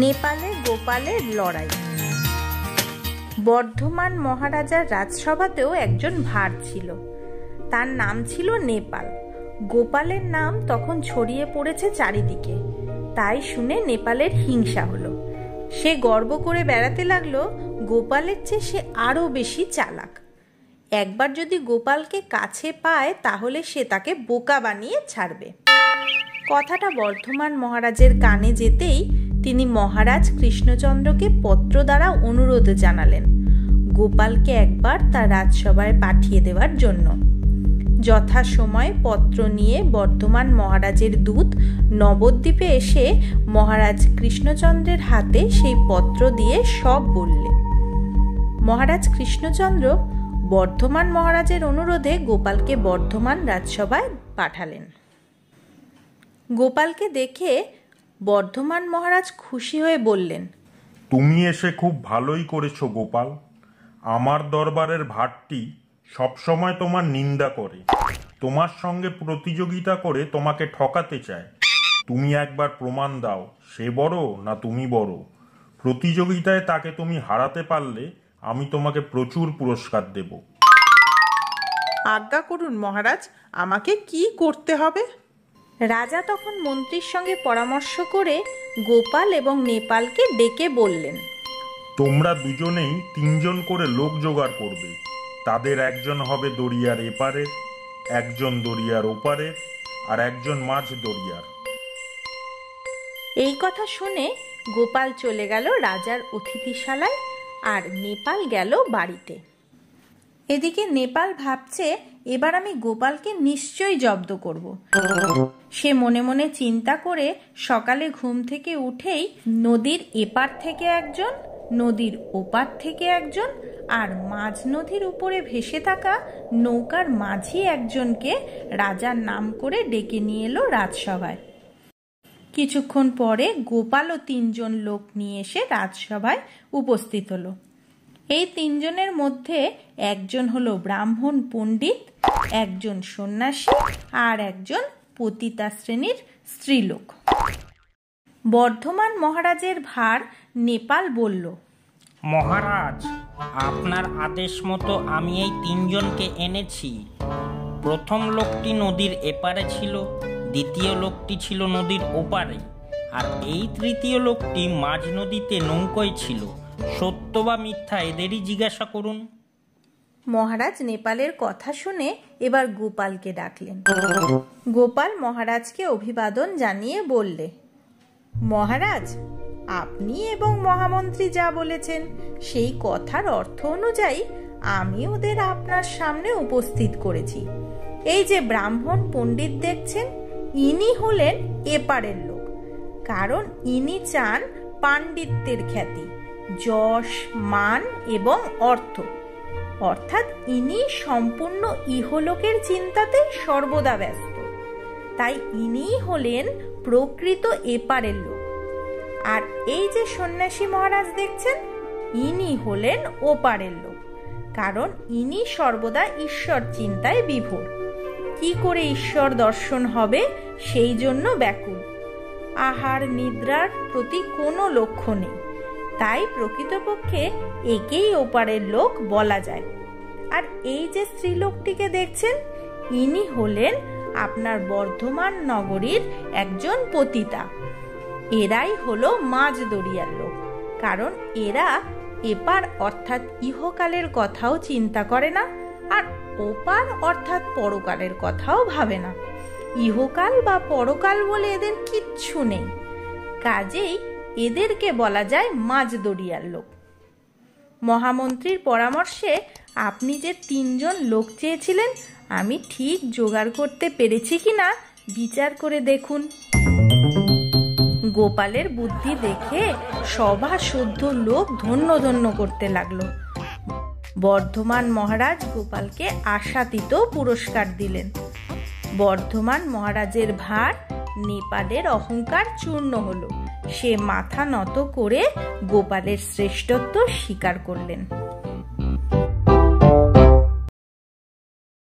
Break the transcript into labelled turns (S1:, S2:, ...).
S1: নেপালে গোপালের লড়াই। বর্ধমান মহারাজার রাজসভাতেও একজন ভাঁড় ছিল, তার নাম ছিল নেপাল। গোপালের নাম তখন ছড়িয়ে পড়েছে চারিদিকে, তাই শুনে নেপালের হিংসা হলো। সে গর্ব করে বেড়াতে লাগলো গোপালের চেয়ে সে আরো বেশি চালাক। একবার যদি গোপালকে কাছে পায় তাহলে সে তাকে বোকা বানিয়ে ছাড়বে। কথাটা বর্ধমান মহারাজের কানে যেতেই তিনি মহারাজ কৃষ্ণচন্দ্রকে পত্র দ্বারা অনুরোধ জানালেন গোপালকে একবার তার রাজসভায় পাঠিয়ে দেওয়ার জন্য। যথাসময়ে পত্র নিয়ে বর্ধমান মহারাজের দূত নবদ্বীপে এসে মহারাজ কৃষ্ণচন্দ্রের হাতে সেই পত্র দিয়ে সব বললে। মহারাজ কৃষ্ণচন্দ্র বর্ধমান মহারাজের অনুরোধে গোপালকে বর্ধমান রাজসভায় পাঠালেন। গোপালকে দেখে বর্ধমান মহারাজ খুশি হয়ে বললেন,
S2: তুমি এসে খুব ভালোই করেছো গোপাল। আমার দরবারের ভাঁড়টি সবসময় তোমার নিন্দা করে, তোমার সঙ্গে প্রতিযোগিতা করে তোমাকে ঠকাতে চায়। তুমি একবার প্রমাণ দাও সে বড় না তুমি বড়। প্রতিযোগিতায় তাকে তুমি হারাতে পারলে আমি তোমাকে প্রচুর পুরস্কার দেব।
S3: আজ্ঞা করুন মহারাজ, আমাকে কি করতে হবে?
S1: রাজা তখন মন্ত্রীর সঙ্গে পরামর্শ করে গোপাল এবং নেপালকে ডেকে বললেন,
S2: তোমরা দুজনেই 3 জন করে লোক জোগাড় করবে। তাদের একজন হবে দরিয়ার এপারের, একজন দরিয়ার ওপারের, আর একজন মাঝ দরিয়ার।
S1: এই কথা শুনে গোপাল চলে গেল রাজার অতিথিশালায় আর নেপাল গেল বাড়িতে। এদিকে নেপাল ভাবছে এবার আমি গোপালকে নিশ্চয়ই জব্দ করব। সে মনে মনে চিন্তা করে সকালে ঘুম থেকে উঠেই নদীর এপার থেকে একজন, নদীর ওপার থেকে একজন আর মাঝ নদীর উপরে ভেসে থাকা নৌকার মাঝি একজনকে রাজার নাম করে ডেকে নিয়ে এলো রাজসভায়। কিছুক্ষণ পরে গোপালও 3 জন লোক নিয়ে এসে রাজসভায় উপস্থিত হলো। এই 3 জনের মধ্যে একজন হলো ব্রাহ্মণ পণ্ডিত, একজন সন্ন্যাসী আর একজন পতিতা শ্রেণীর স্ত্রীলোক। বর্ধমান মহারাজের ভাঁড় নেপাল বলল,
S4: মহারাজ, আপনার আদেশ মতো আমি এই 3 জনকে এনেছি। প্রথম লোকটি নদীর এপারে ছিল, দ্বিতীয় লোকটি ছিল নদীর ওপারে, আর এই তৃতীয় লোকটি মাঝ নদীতে নৌকোয় ছিল। সত্য বা মিথ্যা এদেরই জিজ্ঞাসা করুন।
S1: মহারাজ নেপালের কথা শুনে এবার গোপালকে ডাকলেন। গোপাল মহারাজকে অভিবাদন জানিয়ে বললে, মহারাজ, আপনি এবং মহামন্ত্রী যা বলেছেন সেই কথার অর্থ অনুযায়ী আমি ওদের আপনার সামনে উপস্থিত করেছি। এই যে ব্রাহ্মণ পণ্ডিত দেখছেন, ইনি হলেন এপারের লোক, কারণ ইনি চান পাণ্ডিত্যের খ্যাতি, যশ, মান এবং অর্থ, অর্থাৎ ইনি সম্পূর্ণ ইহলোকের চিন্তাতে সর্বদা ব্যস্ত। তাই ইনিই হলেন প্রকৃত এপারের লোক। আর এই যে সন্ন্যাসী মহারাজ দেখছেন, ইনি হলেন ওপারের লোক, কারণ ইনি সর্বদা ঈশ্বর চিন্তায় বিভোর। কি করে ঈশ্বর দর্শন হবে সেই জন্য ব্যাকুল। আহার নিদ্রার প্রতি কোনো লক্ষ্য নেই, তাই প্রকৃতপক্ষে একেই ওপারের লোক বলা যায়। আর এই যে স্ত্রীলোকটিকে দেখছেন, ইনি হলেন আপনার বর্ধমান নগরীর একজন পতিতা। এরাই হলো মাঝ দরিয়ার লোক, কারণ এরা এপার অর্থাৎ ইহকালের কথাও চিন্তা করে না, আর ওপার অর্থাৎ পরকালের কথাও ভাবে না। ইহকাল বা পরকাল বলে এদের কিচ্ছু নেই, কাজেই এদেরকে বলা যায় মাঝ দরিয়ার লোক। মহামন্ত্রীর পরামর্শে আপনি যে 3 জন লোক চেয়েছিলেন, আমি ঠিক জোগাড় করতে পেরেছি কিনা বিচার করে দেখুন। গোপালের বুদ্ধি দেখে সভা শুদ্ধ লোক ধন্য ধন্য করতে লাগলো। বর্ধমান মহারাজ গোপালকে আশাতীত পুরস্কার দিলেন। বর্ধমান মহারাজের ভাঁড় নেপালের অহংকার চূর্ণ হলো। সে মাথা নত করে গোপালের শ্রেষ্ঠত্ব স্বীকার করলেন।